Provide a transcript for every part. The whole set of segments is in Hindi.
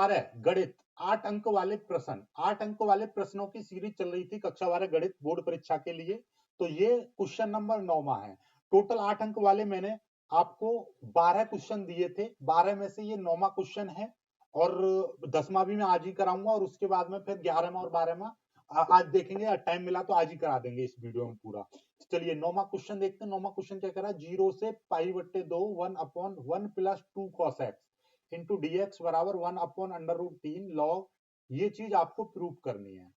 गणित 8 अंक वाले प्रश्न, 8 अंक वाले प्रश्नों की सीरीज चल रही थी कक्षा 12 गणित बोर्ड परीक्षा के लिए। तो ये क्वेश्चन नंबर 9वां है। टोटल 8 अंक वाले मैंने आपको 12 क्वेश्चन दिए थे, 12 में से ये 9वां क्वेश्चन है और 10वां भी मैं आज ही कराऊंगा और उसके बाद में फिर 11वां और 12वां आज देखेंगे। टाइम मिला तो आज ही करा देंगे इस वीडियो में पूरा। चलिए 9वां क्वेश्चन देखते हैं। 9वां क्वेश्चन क्या करा, 0 से पाई बट्टे 2 1/1 plus 2 cos x into D x बराबर 1/√3 लॉग, ये चीज आपको प्रूव करनी है।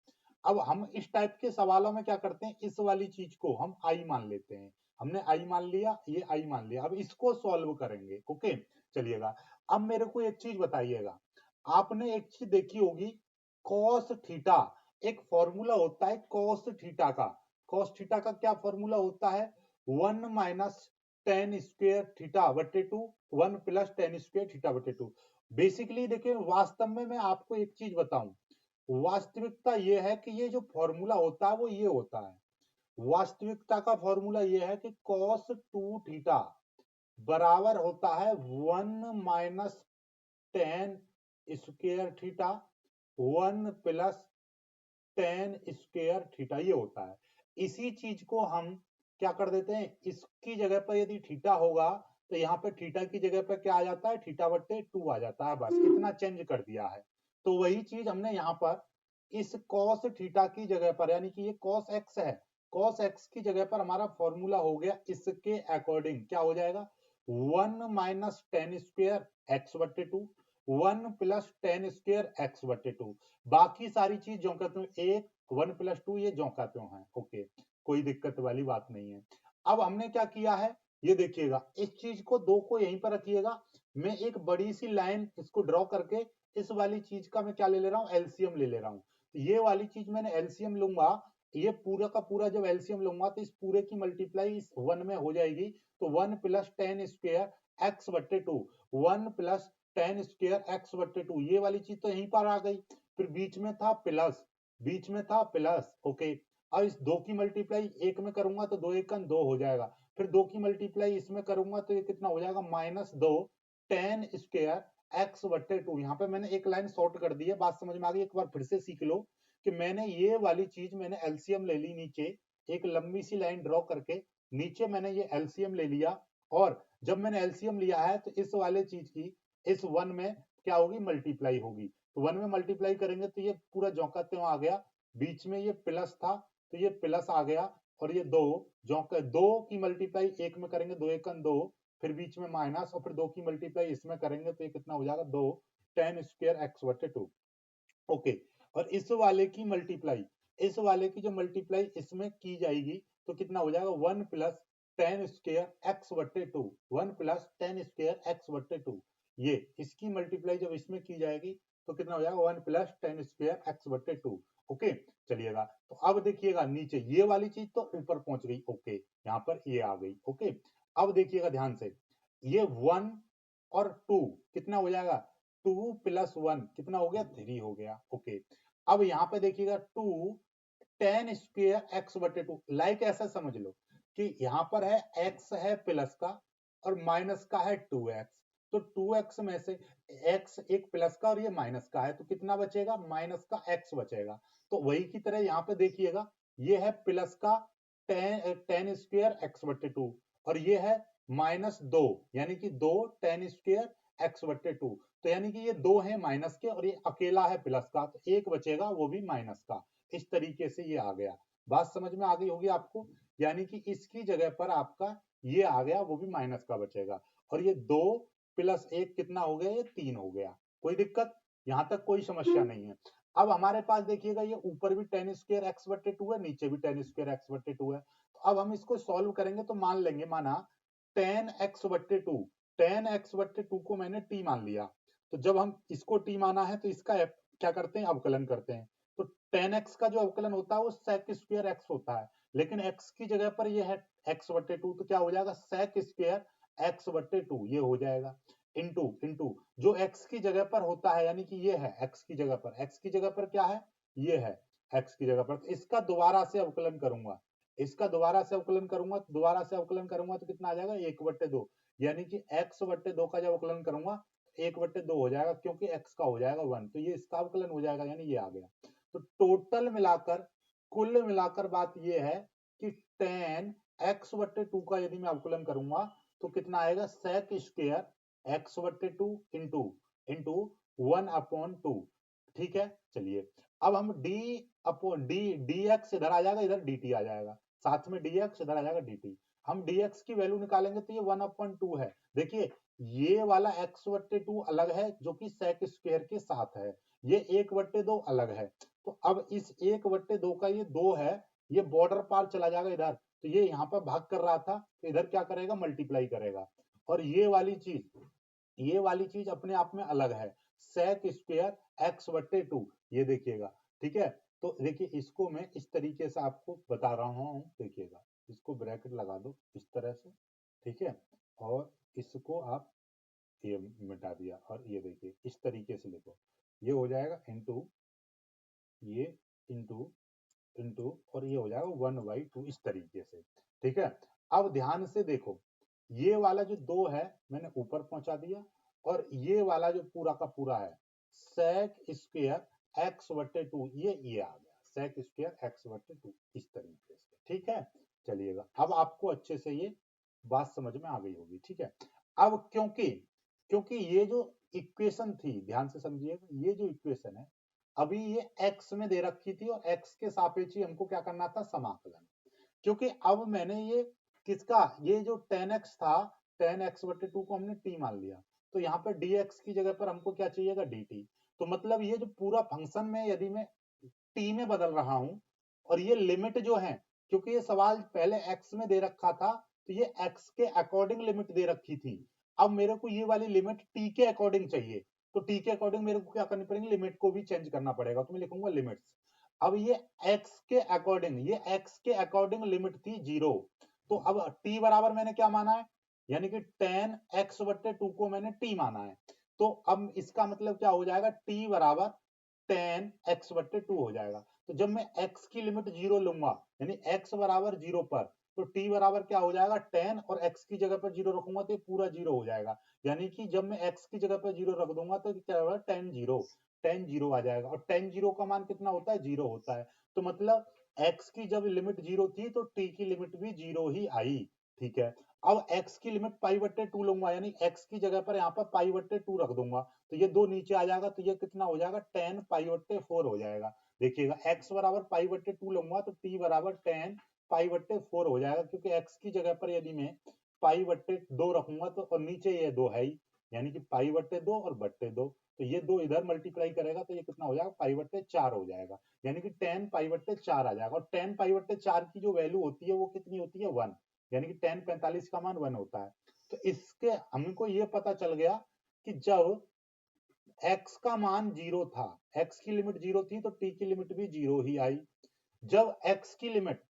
अब हम इस टाइप के सवालों में क्या करते हैं, इस वाली चीज को हम आई मान लेते हैं। हमने आई मान लिया, ये आई मान लिया। अब इसको सॉल्व करेंगे। ओके चलिएगा। अब मेरे को एक चीज बताइएगा, आपने एक चीज देखी होगी कॉस थीटा, एक फॉर्मूला होता है कॉस थीटा का। कॉस थीटा का क्या फॉर्मूला होता है, 1 माइनस टेन स्क्वेयर थीटा बटे 2, 1 प्लस टेन स्क्वेयर थीटा बटे 2। बेसिकली देखिए, वास्तव में मैं आपको एक चीज बताऊं, वास्तविकता ये है कि ये जो फॉर्मूला होता है वो ये होता है। वास्तविकता का फॉर्मूला ये है कि कॉस 2 थीटा बराबर होता है 1 minus ten square theta 1 plus ten square theta, ये होता है। इसी चीज को हम क्या कर देते हैं, इसकी जगह पर यदि थीटा होगा तो यहाँ पे थीटा की जगह पर क्या आ जाता है, थीटा बट्टे 2 आ जाता है। बस इतना चेंज कर दिया है। तो वही चीज हमने यहाँ पर इस कॉस थीटा की जगह पर, यानी कि ये कॉस एक्स है, कॉस एक्स की जगह पर हमारा फॉर्मूला हो गया इसके अकॉर्डिंग, क्या हो जाएगा, 1 माइनस टेन स्क्वेयर एक्स बट्टे 2, 1 प्लस टेन स्क्वेयर एक्स बट्टे 2। बाकी सारी चीज जो कहते हैं एक 1 प्लस 2 ये जो कहते हैं। ओके, कोई दिक्कत वाली बात नहीं है। अब हमने क्या किया है, ये देखिएगा, इस चीज को दो को यहीं पर रखिएगा। मैं एक बड़ी सी लाइन इसको ड्रॉ करके इस वाली चीज का मैं क्या ले रहा हूँ, एलसीएम ले रहा हूँ। तो ये वाली चीज मैंने एलसीएम लूंगा, ये पूरा का पूरा जब एलसीएम लूंगा तो इस पूरे की मल्टीप्लाई इस 1 में हो जाएगी। तो 1 प्लस टेन स्क्वेयर एक्स बट्टे 2, 1 प्लस टेन स्क्वेयर एक्स बट्टे 2, ये वाली चीज तो यहीं पर आ गई। फिर बीच में था प्लस, बीच में था प्लस। ओके, अब इस दो की मल्टीप्लाई एक में करूंगा तो 2 1 2 हो जाएगा। फिर दो की मल्टीप्लाई इसमें करूंगा तो ये कितना हो जाएगा, -2 टेन स्क्वेयर एक्स बट्टे 2। यहाँ पे मैंने एक लाइन शॉर्ट कर दी है, बात समझ में आ गई। एक बार फिर से सीख लो कि मैंने ये वाली चीज, मैंने एलसीएम ले ली नीचे, एक लंबी सी लाइन ड्रॉ करके नीचे मैंने ये एलसीएम ले लिया। और जब मैंने एलसीएम लिया है तो इस वाले चीज की इस 1 में क्या होगी, मल्टीप्लाई होगी। तो 1 में मल्टीप्लाई करेंगे तो ये पूरा जौका त्यों आ गया। बीच में ये प्लस था तो ये प्लस आ गया। और ये दो जौका, दो की मल्टीप्लाई एक में करेंगे 2 1 2, फिर बीच में माइनस, और फिर दो की मल्टीप्लाई इसमें करेंगे तो ये कितना हो जाएगा, 2 टेन स्क्वेयर एक्स बटे 2। ओके, और इस वाले की मल्टीप्लाई, इस वाले की जो मल्टीप्लाई इसमें की जाएगी तो कितना हो जाएगा, 1 प्लस टेन स्क्वेयर एक्स बट्टे 2, 1 प्लस टेन स्क्वेयर एक्स बट्टे 2। ये इसकी मल्टीप्लाई जब इसमें की जाएगी तो कितना हो जाएगा, 1 प्लस टेन स्क्वेयर एक्स बट्टे 2। ओके चलिएगा। तो अब देखिएगा नीचे ये वाली चीज तो ऊपर पहुंच गई। ओके, यहाँ पर ये आ गई। ओके, अब देखिएगा ध्यान से, ये 1 और 2 कितना हो जाएगा, 2 प्लस 1 कितना हो गया, 3 हो गया। ओके, अब यहाँ पे देखिएगा 2 टेन स्क्वेयर एक्स बटे 2, लाइक ऐसा समझ लो कि यहाँ पर है एक्स है प्लस का और माइनस का है 2x। तो 2x में से x एक प्लस का और ये माइनस का है तो कितना बचेगा, माइनस का x बचेगा। तो वही की तरह यहाँ पे देखिएगा, ये है प्लस का टेन स्क्वेयर एक्स बटे 2 और ये है -2, यानी कि 2 टेन स्क्वेयर एक्स बटे 2। तो यानी कि ये दो है माइनस के और ये अकेला है प्लस का, तो एक बचेगा वो भी माइनस का। इस तरीके से ये आ गया। बात समझ में आ गई होगी आपको, यानी कि इसकी जगह पर आपका ये आ गया, वो भी माइनस का बचेगा। और ये 2 प्लस 1 कितना हो गया, ये 3 हो गया। कोई दिक्कत, यहां तक कोई समस्या नहीं है। अब हमारे पास देखिएगा, ये ऊपर भी टेन स्क्वेयर एक्स बटे 2 है, नीचे भी टेन स्क्वेयर एक्स बटे 2 है। तो अब हम इसको सॉल्व करेंगे तो मान लेंगे, माना टेन एक्स बट्टे 2, टेन एक्स बट्टे 2 को मैंने टी मान लिया। तो जब हम इसको टी माना है तो इसका क्या करते हैं, अवकलन करते हैं। तो टेन एक्स का जो अवकलन होता है वो सेक स्क्वेयर एक्स होता है, लेकिन एक्स की जगह पर ये है एक्स बट्टे 2, तो क्या हो जाएगा, सेक स्क्वेयर एक्स बट्टे 2 ये हो जाएगा। इंटू इंटू जो एक्स की जगह पर होता है, यानी कि ये है एक्स की जगह पर, एक्स की जगह पर क्या है, ये है एक्स की जगह पर। तो इसका दोबारा से अवकलन करूंगा, इसका दोबारा से अवकलन करूंगा, दोबारा से अवकलन करूंगा तो कितना आ जाएगा, 1/2, यानी कि x/2 का जब अवकलन करूंगा 1/2 हो जाएगा क्योंकि x का हो जाएगा 1, तो ये इसका अवकलन हो जाएगा, यानी ये आ गया। तो टोटल मिलाकर, कुल मिलाकर बात ये है कि tan x/2 का यदि मैं अवकलन करूंगा तो कितना आएगा, sec स्क्वायर x/2 इंटू 1/2। ठीक है, चलिए अब हम dx इधर आ जाएगा, इधर dt आ जाएगा, साथ में dx इधर आ जाएगा dt। हम dx की वैल्यू निकालेंगे तो ये 1/2 है। देखिए ये वाला x/2 अलग है जो कि sec स्क्वायर के साथ है, ये 1/2 अलग है। तो अब इस 1/2 का ये 2 है, ये बॉर्डर पार चला जाएगा इधर, तो ये यहाँ पर भाग कर रहा था तो इधर क्या करेगा, मल्टीप्लाई करेगा। और ये वाली चीज अपने आप में अलग है, sec स्क्वायर x/2, ये देखिएगा। ठीक है, तो देखिए इसको मैं इस तरीके से आपको बता रहा हूं, देखिएगा इसको ब्रैकेट लगा दो इस तरह से, ठीक है, और इसको आप ये मिटा दिया, और ये देखिए इस तरीके से लिखो, ये हो जाएगा इंटू ये इंटू इंटू और ये हो जाएगा 1/2 इस तरीके से। ठीक है, अब ध्यान से देखो, ये वाला जो 2 है मैंने ऊपर पहुंचा दिया, और ये वाला जो पूरा का पूरा है sec स्क्वायर x/2, ये आ गया sec स्क्वायर x/2 इस तरीके से। ठीक है, चलिएगा अब आपको अच्छे से ये बात समझ में आ गई होगी। ठीक है, अब क्योंकि क्योंकि ये जो इक्वेशन थी, ध्यान से समझिएगा, ये जो इक्वेशन है अभी ये x में दे रखी थी और x के सापेक्ष हमको क्या करना था, समाकलन। क्योंकि अब मैंने ये किसका, ये जो tan x था, tan x/2 को हमने t मान लिया, तो यहाँ पर dx की जगह पर हमको क्या चाहिएगा, dt। तो मतलब ये जो पूरा फंक्शन में यदि मैं t में बदल रहा हूं, और ये लिमिट जो है, क्योंकि ये सवाल पहले x में दे रखा था तो ये x के अकॉर्डिंग लिमिट दे रखी थी, अब मेरे को ये वाली लिमिट t के अकॉर्डिंग चाहिए, तो t के अकॉर्डिंग मेरे को क्या करनी पड़ेगी, लिमिट को भी चेंज करना पड़ेगा, तो मैं लिखूंगा लिमिट्स। अब ये x के अकॉर्डिंग लिमिट थी 0, तो अब t बराबर मैंने क्या माना है, यानी कि tan x/2 को मैंने t माना है, तो अब इसका मतलब क्या हो जाएगा, t बराबर tan x/2 हो जाएगा। तो जब मैं x की लिमिट 0 लूंगा, यानी x बराबर 0 पर, तो t बराबर क्या हो जाएगा, tan, और x की जगह पर 0 रखूंगा तो ये पूरा 0 हो जाएगा, यानी कि जब मैं x की जगह पर 0 रख दूंगा तो क्या होगा, tan 0 आ जाएगा, और tan 0 का मान कितना होता है, 0 होता है। तो मतलब x की जब लिमिट 0 थी तो t की लिमिट भी 0 ही आई। ठीक है, अब x की लिमिट π/2 लूंगा, यानी x की जगह पर यहाँ पर π/2 रख दूंगा, तो ये 2 नीचे आ जाएगा, तो ये कितना हो जाएगा, tan π/4 हो जाएगा। देखिएगा x बराबर π/2 लूंगा तो t बराबर tan π/4 हो जाएगा, क्योंकि x की जगह पर यदि मैं π/2 रखूंगा तो, और नीचे ये 2 है ही, यानी कि π/2 और बट्टे 2, तो ये 2 इधर मल्टीप्लाई करेगा तो ये कितना हो जाएगा, π/4 हो जाएगा, यानी कि tan π/4 आ जाएगा। और tan π/4 की जो वैल्यू होती है वो कितनी होती है, 1, यानी कि tan 45 का मान 1 होता है। तो इसके हमको ये पता चल गया कि जब x का मान 0 था, x की लिमिट 0 थी, तो t की लिमिट भी 0 ही आई। जब x की लिमिट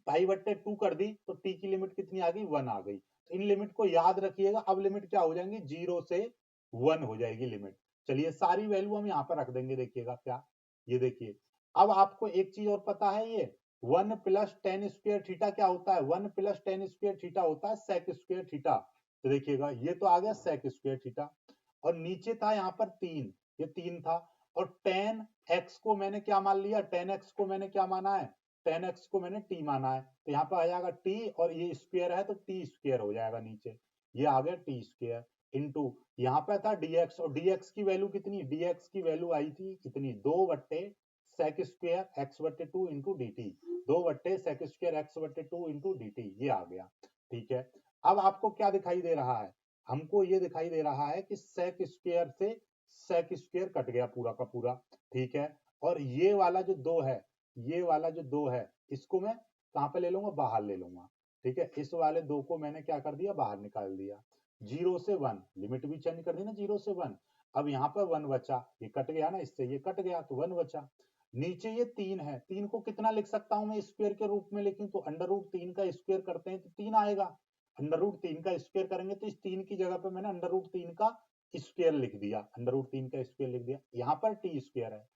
π/2 कर दी तो t की लिमिट कितनी आ गई, 1 आ गई। तो इन लिमिट को याद रखिएगा, अब लिमिट क्या हो जाएंगी, 0 से 1 हो जाएगी लिमिट। चलिए सारी वैल्यू हम यहाँ पर रख देंगे, देखिएगा क्या, ये देखिए अब आपको एक चीज और पता है, ये 1 प्लस tan स्क्वायर थीटा क्या होता है, 1 प्लस tan स्क्वायर थीटा होता है sec स्क्वायर थीटा। तो देखिएगा ये तो आ गया sec स्क्वायर थीटा, और नीचे था यहाँ पर 3, ये 3 था, और tan x को मैंने क्या मान लिया, tan x को मैंने क्या माना है, tan x को मैंने t माना है, तो यहाँ पर आ जाएगा t, और ये स्क्वायर है तो t स्क्वायर हो जाएगा नीचे, ये आ गया t स्क्वायर इंटू यहाँ पे था dx, और dx की वैल्यू कितनी, dx की वैल्यू आई थी कितनी, 2/sec square x/2 into dt, 2/sec square x/2 into dt, ये आ गया। ठीक है, अब आपको क्या दिखाई दे रहा है, हमको ये दिखाई दे रहा है कि sec स्क्वायर से sec स्क्वायर कट गया पूरा का पूरा। ठीक है, और ये वाला जो 2 है, ये वाला जो 2 है, इसको मैं कहां पे ले लूंगा, बाहर ले लूंगा। ठीक है, इस वाले 2 को मैंने क्या कर दिया, बाहर निकाल दिया। 0 से 1 लिमिट भी चेंज कर दी ना, 0 से 1, अब यहाँ पर 1 बचा, ये कट गया ना, इससे ये कट गया तो 1 बचा। नीचे ये 3 है, 3 को कितना लिख सकता हूं मैं, स्क्वायर के रूप में लिखूं तो अंडर रूट 3 का स्क्वायर करते हैं तो 3 आएगा, अंडर रूट 3 का स्क्वायर करेंगे तो इस 3 की जगह पे मैंने अंडर रूट 3 का स्क्वायर लिख दिया, अंडर रूट 3 का स्क्वायर लिख दिया, यहाँ पर टी स्क्वायर है।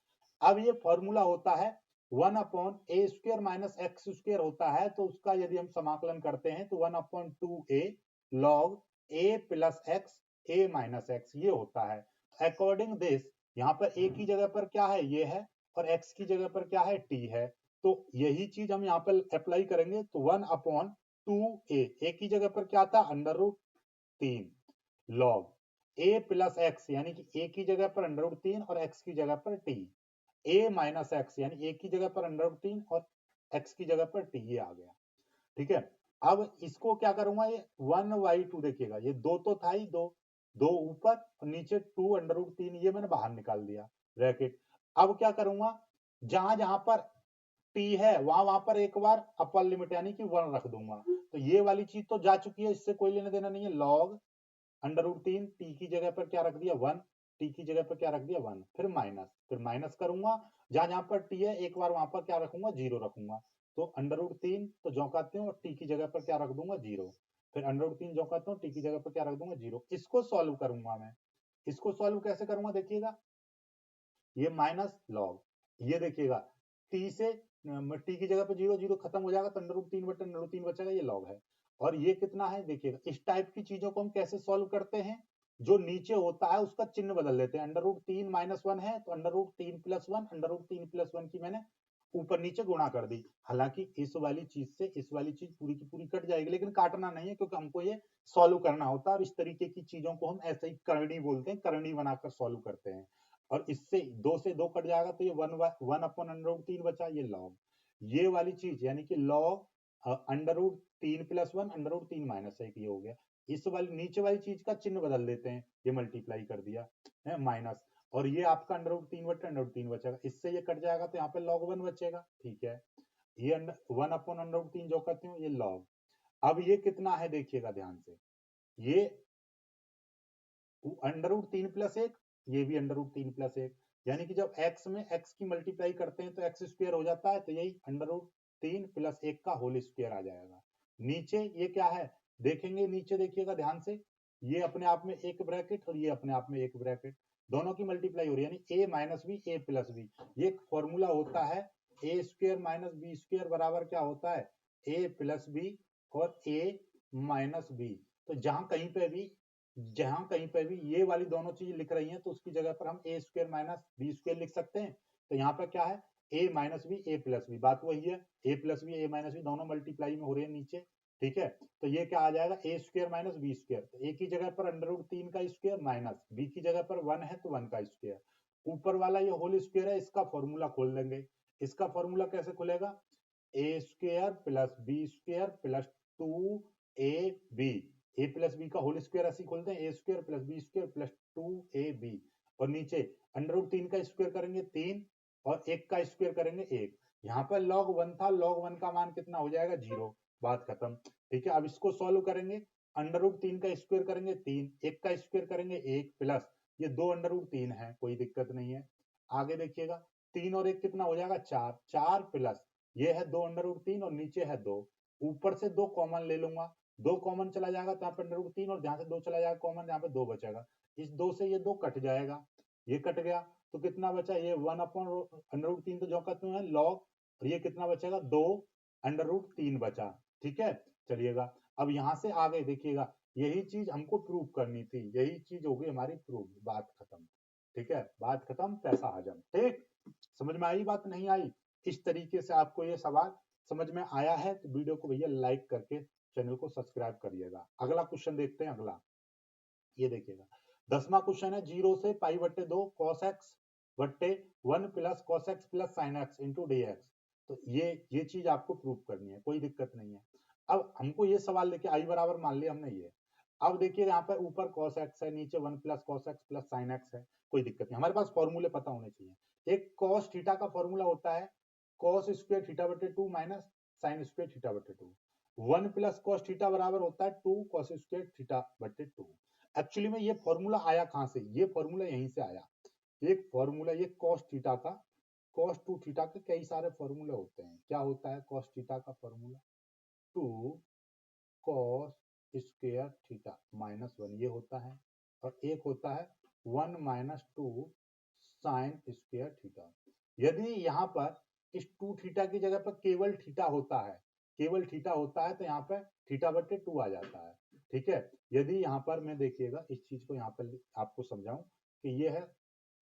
अब ये फॉर्मूला होता है 1/a² माइनस x² होता है, तो उसका यदि हम समाकलन करते हैं तो 1/2a log a plus x a minus x, ये होता है। अकॉर्डिंग दिस यहाँ पर a की जगह पर क्या है, ये है, और x की जगह पर क्या है, t है। तो यही चीज हम यहाँ पर अप्लाई करेंगे, तो 1/2a की जगह पर क्या था, √3 लॉग a प्लस एक्स, यानी कि a की जगह पर √3 और x की जगह पर t, a माइनस एक्स यानी a की जगह पर √3 और x की जगह पर t, ये आ गया। ठीक है, अब इसको क्या करूंगा, ये 1/2 देखिएगा, ये दो तो था ही, दो दो ऊपर और नीचे 2√3, ये मैंने बाहर निकाल दिया ब्रैकेट। अब क्या करूंगा, जहां जहां पर टी है वहां वहां पर एक बार अपर लिमिट यानी कि 1 रख दूंगा। तो ये वाली चीज तो जा चुकी है, इससे कोई लेना देना नहीं है। लॉग √3 टी की जगह पर क्या रख दिया, 1, टी की जगह पर क्या रख दिया, 1, फिर माइनस करूंगा, जहां जहां पर टी है एक बार वहां पर क्या रखूंगा, 0 रखूंगा। तो √3 तो जौकाते हूँ, टी की जगह पर क्या रख दूंगा, 0, फिर √3 जौकाता हूँ, टी की जगह पर क्या रख दूंगा, 0। इसको सॉल्व करूंगा मैं। इसको सॉल्व कैसे करूंगा, देखिएगा, ये माइनस लॉग, ये देखिएगा, टी से टी की जगह पे 0 0 खत्म हो जाएगा, तो √3 बचेगा, ये लॉग है। और ये कितना है, देखिएगा, इस टाइप की चीजों को हम कैसे सॉल्व करते हैं, जो नीचे होता है उसका चिन्ह बदल देते हैं। √3 - 1 है, तो √3 + 1, √3 + 1 की मैंने ऊपर नीचे गुणा कर दी। हालांकि इस वाली चीज से इस वाली चीज पूरी की पूरी कट जाएगी, लेकिन काटना नहीं है, क्योंकि हमको ये सॉल्व करना होता है, और इस तरीके की चीजों को हम ऐसे ही करनी बोलते हैं, करनी बनाकर सॉल्व करते हैं। और इससे 2 से 2 कट जाएगा, तो ये 1/√3 बचा, ये लॉग। ये वाली चीज यानी कि लॉग √3 + 1 √3 - 1, ये हो गया। इस वाली नीचे वाली चीज का चिन्ह बदल देते हैं, ये मल्टीप्लाई कर दिया है माइनस, और ये आपका √3 बचेगा, इससे ये कट जाएगा, तो यहाँ पे log 1 बचेगा। ठीक है, ये 1/√3 जो करते हो, ये लॉग। अब ये कितना है, देखिएगा ध्यान से, ये √3 + 1, ये भी √3 + 1, यानी कि जब x में x की मल्टीप्लाई करते हैं तो x स्क्वायर हो जाता है, तो यही √3 + 1 का होल स्क्वायर आ जाएगा। नीचे ये क्या है, देखेंगे नीचे, देखिएगा ध्यान से, ये अपने आप में एक ब्रैकेट और ये अपने आप में एक ब्रैकेट, दोनों की मल्टीप्लाई हो रही है, यानी a - b a + b। ये एक फॉर्मूला होता है, a² - b² बराबर क्या होता है, a + b और a - b। तो जहां कहीं पे भी ये वाली दोनों चीज लिख रही हैं, तो उसकी जगह पर हम a² - b² लिख सकते हैं। तो यहाँ पर क्या है, a - b a + b, बात वही है, a + b a - b दोनों मल्टीप्लाई में हो रही है नीचे। ठीक है, तो ये क्या आ जाएगा, a² - b²। तो a की जगह पर √3 का स्क्वायर माइनस b की जगह पर 1 है, तो 1 का स्क्वायर, ऊपर वाला ये होल स्क्वायर है, इसका फॉर्मूला खोल लेंगे। इसका फॉर्मूला कैसे खुलेगा, a² + b² + 2ab, a + b का होल स्क्वायर ऐसे खोलते हैं, a² + b² + 2ab, और नीचे √3 का स्क्वायर करेंगे 3, और 1 का स्क्वायर करेंगे 1। यहाँ पर log 1 था, log 1 का मान कितना हो जाएगा, 0, बात खत्म। ठीक है, अब इसको सॉल्व करेंगे, √3 का स्क्वायर करेंगे 3, 1 का स्क्वायर करेंगे 1, प्लस ये 2 √3 है, कोई दिक्कत नहीं है। आगे देखिएगा, 3 और 1 कितना हो जाएगा, 4, 4 प्लस ये है 2 √3 और नीचे है 2, ऊपर से 2 कॉमन ले लूंगा, 2 कॉमन चला जाएगा, तो यहाँ पे √3, और जहां से 2 चला जाएगा कॉमन, यहाँ पे 2 बचेगा। इस 2 से ये 2 कट जाएगा, ये कट गया, तो कितना बचा, ये 1/√3 तो जो कहते हैं लॉग, और ये कितना बचेगा, 2 √3 बचा। ठीक है, चलिएगा, अब यहां से आगे देखिएगा, यही चीज हमको प्रूव करनी थी, यही चीज हो गई हमारी प्रूव, बात खत्म। ठीक है, बात खत्म, पैसा हजम। ठीक, समझ में आई बात, नहीं आई? इस तरीके से आपको ये सवाल समझ में आया है, तो वीडियो को भैया लाइक करके चैनल को सब्सक्राइब करिएगा। अगला क्वेश्चन देखते हैं, अगला ये देखिएगा, 10वां क्वेश्चन है, 0 से π/2 cos x बट्टे 1 + cos x + sin x into dx। तो ये चीज आपको प्रूव करनी है, कोई दिक्कत नहीं है। अब हमको ये सवाल लेके आई बराबर मान लिया हमने ये। अब देखिए यहाँ पर ऊपर cos x है, नीचे 1 + cos x + sin x है, कोई दिक्कत नहीं, हमारे पास फॉर्मूले पता होने चाहिए। एक cos थीटा का फॉर्मूला होता है cos² θ/2 minus sin² θ/2। 1 + cos theta बराबर होता है 2 cos² θ/2। एक्चुअली में ये फॉर्मूला आया कहां से, ये फॉर्मूला यहीं से आया। एक फॉर्मूला ये cos थीटा का, cos 2 थीटा के कई सारे फॉर्मूले होते हैं। क्या होता है cos थीटा का फॉर्मूला, 2 cos² थीटा -1 ये होता है, और एक होता है 1 - 2 sin² थीटा। यदि यहाँ पर इस 2 थीटा की जगह पर केवल थीटा होता है, केवल थीटा होता है, तो यहाँ पे θ/2 आ जाता है। ठीक है। यदि यहाँ पर मैं देखिएगा इस चीज को यहाँ पर आपको समझाऊं कि ये है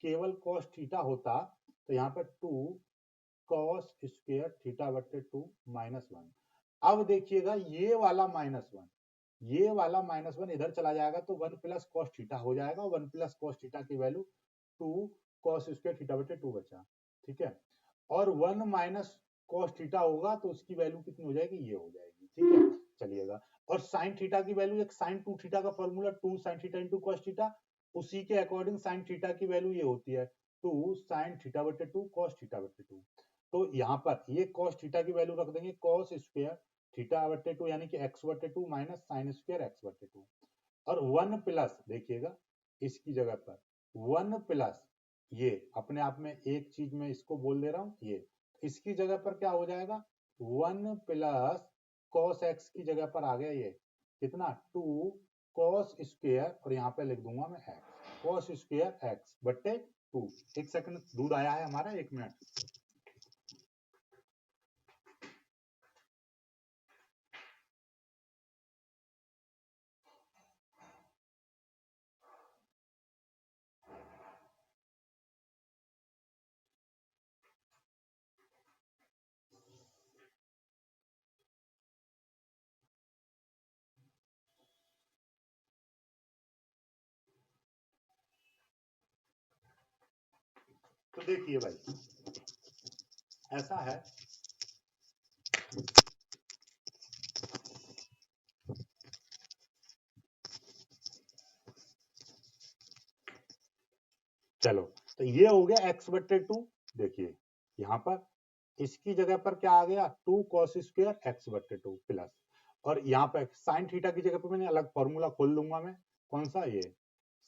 केवल cos थीटा होता तो यहाँ पर 2 cos स्क्वायर थीटा बटे 2 -1। अब देखिएगा ये वाला -1, ये वाला -1 इधर चला जाएगा तो 1 प्लस cos थीटा हो जाएगा। 1 प्लस cos थीटा की वैल्यू 2 cos स्क्वायर थीटा बटे 2 बचा, ठीक है। और 1 माइनस cos थीटा होगा तो उसकी वैल्यू कितनी हो जाएगी, ये हो जाएगी, ठीक है। चलिएगा, और sin थीटा की वैल्यू एक sin 2 थीटा का formula 2 sin theta into cos theta, उसी के अकॉर्डिंग sin थीटा की वैल्यू ये होती है 2 sin थीटा बटे 2 cos थीटा बटे 2। तो यहाँ पर ये cos थीटा की वैल्यू रख देंगे cos स्क्वायर थीटा बटे 2 यानी कि x बटे 2 माइनस sin स्क्वायर x बटे 2, और 1 प्लस देखिएगा इसकी जगह पर 1 प्लस ये अपने आप में एक चीज में इसको बोल दे रहा हूं, ये इसकी जगह पर क्या हो जाएगा 1 प्लस cos x की जगह पर आ गया ये कितना 2 cos स्क्वायर, और यहाँ पे लिख दूंगा मैं x cos स्क्वायर x बटे 2। एक सेकंड, दूध आया है हमारा, 1 मिनट। तो देखिए भाई ऐसा है, चलो तो ये हो गया x बटे 2। देखिए यहाँ पर इसकी जगह पर क्या आ गया 2 cos स्क्वायर x बटे 2 प्लस, और यहाँ पर साइन थीटा की जगह पर मैंने अलग फॉर्मूला खोल दूंगा मैं, कौन सा, ये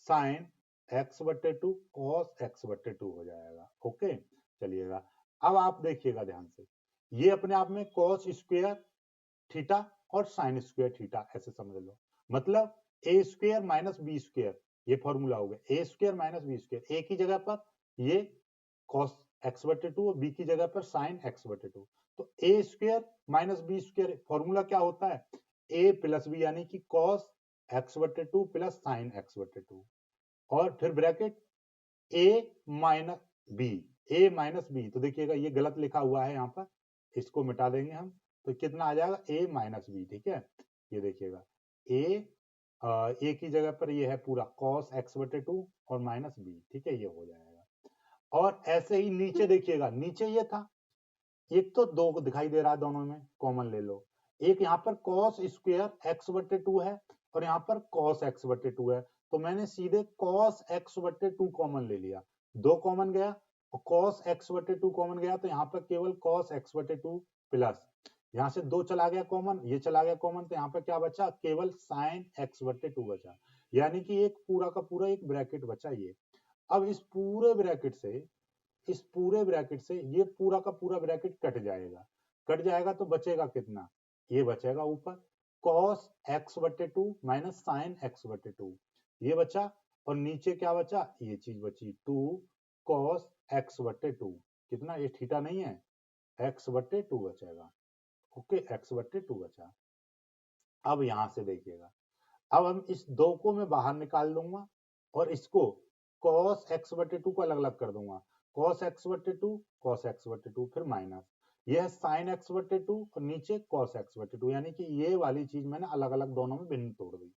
साइन x बटे 2 cos x बटे 2 हो जाएगा। ओके, चलिएगा अब आप देखिएगा ध्यान से, ये अपने आप में cos स्क्वायर थीटा और साइन स्क्वायर थीटा ऐसे समझ लो, मतलब ए स्क्वायर माइनस बी स्क्वायर, ये फॉर्मूला हो गया ए स्क्वायर माइनस बी स्क्वायर, ए की जगह पर ये cos x बटे 2 और बी की जगह पर साइन x बटे 2। तो a square minus b square formula क्या होता है ए प्लस बी, यानी कि cos x बटे 2 प्लस साइन x बटे 2, और फिर ब्रैकेट ए माइनस बी, ए माइनस बी, तो देखिएगा ये गलत लिखा हुआ है यहाँ पर, इसको मिटा देंगे हम, तो कितना आ जाएगा ए माइनस बी, ठीक है। ये देखिएगा ए की जगह पर ये है पूरा cos x बटे 2 और माइनस बी, ठीक है, ये हो जाएगा। और ऐसे ही नीचे देखिएगा, नीचे ये था, एक तो 2 दिखाई दे रहा है, दोनों में कॉमन ले लो, एक यहाँ पर cos स्क्वायर x बटे 2 है और यहाँ पर cos x बटे 2 है, तो मैंने सीधे cos x बटे 2 कॉमन ले लिया, 2 कॉमन गया और cos x बटे 2 कॉमन गया, तो यहाँ पर केवल cos x बटे 2 प्लस, यहाँ से 2 चला गया कॉमन, ये चला गया कॉमन, तो यहाँ पर क्या बचा, केवल sin x बटे 2 बचा, यानी कि एक पूरा का पूरा एक ब्रैकेट बचा ये। अब इस पूरे ब्रैकेट से ये पूरा का पूरा ब्रैकेट कट जाएगा, कट जाएगा तो बचेगा कितना, ये बचेगा ऊपर cos x बटे 2 माइनस साइन x बटे 2, ये बचा, और नीचे क्या बचा, ये चीज बची 2 cos x बटे 2, कितना, ये थीटा नहीं है, x बटे 2 बचेगा। ओके, x बटे 2 बचा। अब यहां से देखिएगा, अब हम इस 2 को मैं बाहर निकाल दूंगा और इसको cos x बटे 2 को अलग अलग कर दूंगा, cos x बटे 2 cos x बटे 2, फिर माइनस, ये है sin x बटे 2 और नीचे cos x बटे 2, यानी कि ये वाली चीज मैंने अलग अलग दोनों में भिन्न तोड़ दी,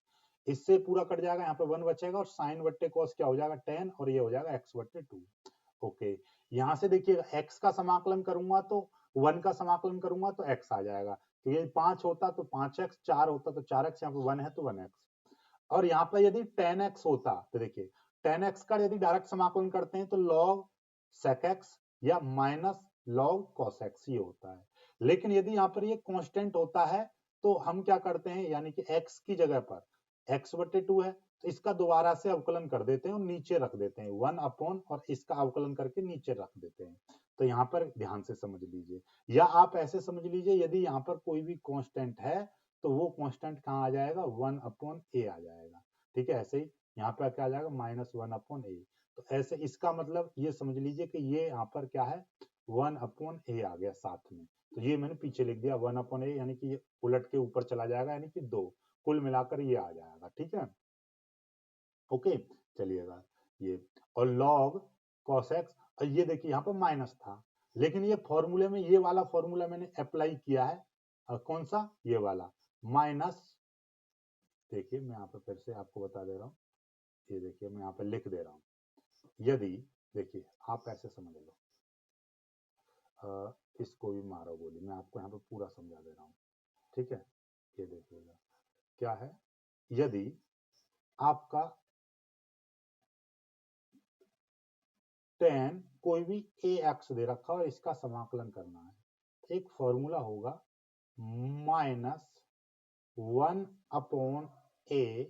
इससे पूरा कट जाएगा, यहाँ पे 1 बचेगा और sin बटे cos क्या हो जाएगा 10, और ये हो जाएगा x बटे 2। ओके, यहाँ से देखिएगा x का समाकलन करूंगा तो 1 का समाकलन करूंगा तो x आ जाएगा, तो ये 5 होता तो 5x, 4 होता तो 4x, यहाँ पे 1 है तो 1x, और यहाँ पर यदि 10x होता तो देखिए 10x का यदि डायरेक्ट समाकलन करते हैं तो log sec x या माइनस log cos x ये होता है, लेकिन यदि यहाँ पर ये कांस्टेंट होता है तो हम क्या करते हैं, यानी कि x की जगह पर x बटे 2 है तो इसका दोबारा से अवकलन कर देते हैं और नीचे रख देते हैं 1 अपॉन, और इसका अवकलन करके नीचे रख देते हैं। तो यहाँ पर ध्यान से समझ लीजिए, या आप ऐसे समझ लीजिए यदि यहाँ पर कोई भी कांस्टेंट है तो वो कांस्टेंट कहाँ आ जाएगा 1 अपॉन ए आ जाएगा, ठीक है। ऐसे ही यहाँ पर क्या आ जाएगा -1 अपॉन ए, तो ऐसे इसका मतलब ये समझ लीजिए कि ये यहाँ पर क्या है 1 अपॉन ए आ गया साथ में, तो ये मैंने पीछे लिख दिया 1 अपॉन ए, यानी कि ये उलट के ऊपर चला जाएगा, यानी कि 2 कुल मिलाकर ये आ जाएगा, ठीक है। ओके, चलिएगा ये, और log cos x, और ये देखिए यहाँ पर माइनस था, लेकिन ये फॉर्मूले में ये वाला फॉर्मूला मैंने अप्लाई किया है, और कौन सा, ये वाला माइनस, देखिए मैं यहाँ पर फिर से आपको बता दे रहा हूँ, ये देखिए मैं यहाँ पर लिख दे रहा हूँ, यदि, देखिए आप ऐसे समझ लो, इसको भी मारो गोली, मैं आपको यहाँ पर पूरा समझा दे रहा हूँ, ठीक है। ये देखिएगा क्या है, यदि आपका tan कोई भी ax दे रखा हो, इसका समाकलन करना है, एक फॉर्मूला होगा -1/a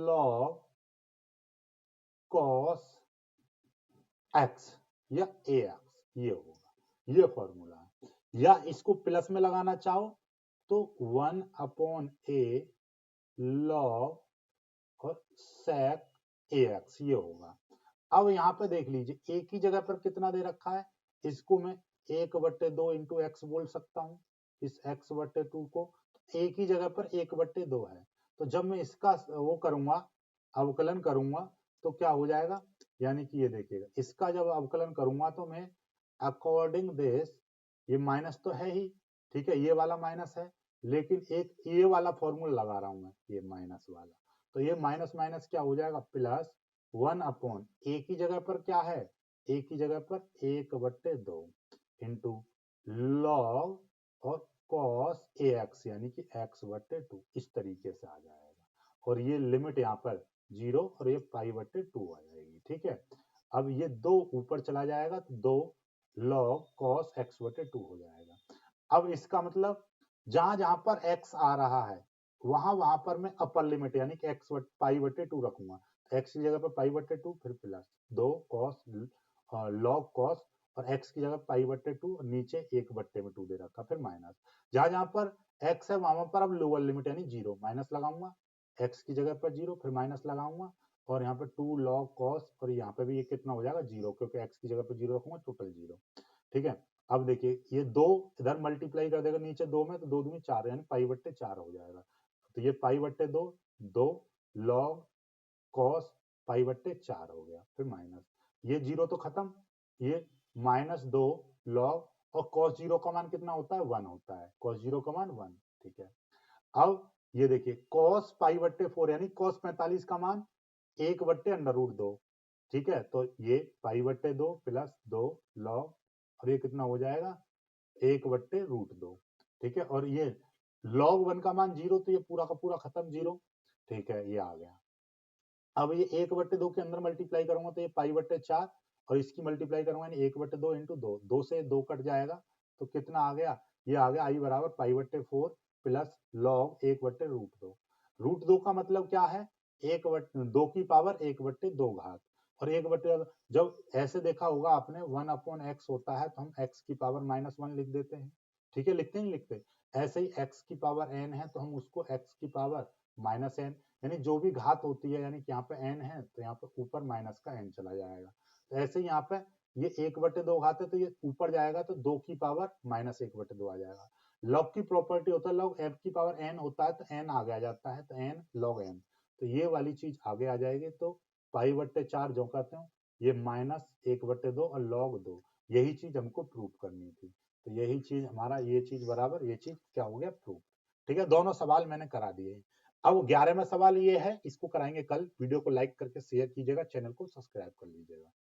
log cos x या ax, ये होगा, ये फॉर्मूला है। या इसको प्लस में लगाना चाहो तो 1/a log और sec ax, ये होगा। अब यहाँ पे देख लीजिए, एक ही जगह पर कितना दे रखा है, इसको मैं 1/2 इंटू एक्स बोल सकता हूँ, इस x/2 को, एक ही जगह पर 1/2 है, तो जब मैं इसका वो करूंगा, अवकलन करूंगा, तो क्या हो जाएगा, यानी कि ये देखिएगा, इसका जब अवकलन करूंगा तो मैं अकॉर्डिंग दिस, ये माइनस तो है ही, ठीक है, ये वाला माइनस है, लेकिन एक ये वाला फॉर्मूला लगा रहा हूं मैं, ये माइनस वाला, तो ये माइनस माइनस क्या हो जाएगा, प्लस 1/, एक ही जगह पर क्या है, एक ही जगह पर 1/2 इंटू लॉग और cos ax, यानी कि x/2, इस तरीके से आ जाएगा, और ये लिमिट यहाँ पर 0 और ये π/2 आ जाएगी, ठीक है। अब ये 2 ऊपर चला जाएगा तो 2 log cos x/2 हो जाएगा। अब इसका मतलब जहां जहां पर x आ रहा है, वहां वहां पर मैं अपर लिमिट यानी कि x π/2 रखूंगा, x की जगह पर π/2, फिर प्लस 2 cos log cos, और x की जगह π/2, नीचे 1/2 दे रखा, फिर माइनस, जहां जहां पर x है वहां पर अब लोअर लिमिट यानी 0, माइनस लगाऊंगा, x की जगह पर 0, फिर माइनस लगाऊंगा, और यहाँ पर 2 log cos, और यहाँ पे भी ये कितना हो जाएगा 0, क्योंकि x की जगह पर 0 रखूंगा, टोटल 0, ठीक है। अब देखिए ये 2 इधर मल्टीप्लाई कर देगा नीचे 2 में, तो 2 दूनी 4, यानी π/4 हो जाएगा, तो ये π/2, 2 log cos π/4 हो गया, फिर माइनस, ये 0 तो खत्म, ये -2 log, और cos 0 का मान कितना होता है, 1 होता है, cos 0 का मान 1, ठीक है। अब ये देखिए cos π/4 यानी cos 45 का मान 1/√2, ठीक है, तो ये π/2 प्लस 2 log, और ये कितना हो जाएगा 1/√2, ठीक है, और ये log 1 का मान 0, तो ये पूरा का पूरा खत्म 0, ठीक है, ये आ गया। अब ये 1/2 के अंदर मल्टीप्लाई करूंगा तो ये π/4, और इसकी मल्टीप्लाई करूंगा यानी 1/2 इंटू 2, 2 से 2 कट जाएगा, तो कितना आ गया, ये आ गया i बराबर π/4 प्लस log 1/√2, √2 का मतलब क्या है, 1/2 की पावर 1/2 घात, और 1/, जब ऐसे देखा होगा आपने 1/x होता है तो हम x की पावर -1 लिख देते हैं, ठीक है, लिखते नहीं लिखते, ऐसे ही x की पावर n है तो हम उसको x की पावर -n, यानी जो भी घात होती है, यानी कि यहाँ पे n है तो यहाँ पे ऊपर माइनस का n चला जाएगा, तो ऐसे ही यहाँ पे ये 1/2 घात है तो ये ऊपर जाएगा तो 2 की पावर -1/2 आ जाएगा। लॉग की प्रॉपर्टी होता है, लॉग f की पावर n होता है तो n आगे आ जाता है, तो n log n, तो ये वाली चीज आगे आ जाएगी, तो π/4 जो कहते हो ये -1/2 और log 2, यही चीज हमको प्रूव करनी थी, तो यही चीज हमारा, ये चीज बराबर ये चीज क्या हो गया, प्रूव, ठीक है। दोनों सवाल मैंने करा दिए। अब 11वां सवाल ये है, इसको कराएंगे कल, वीडियो को लाइक करके शेयर कीजिएगा, चैनल को सब्सक्राइब कर लीजिएगा।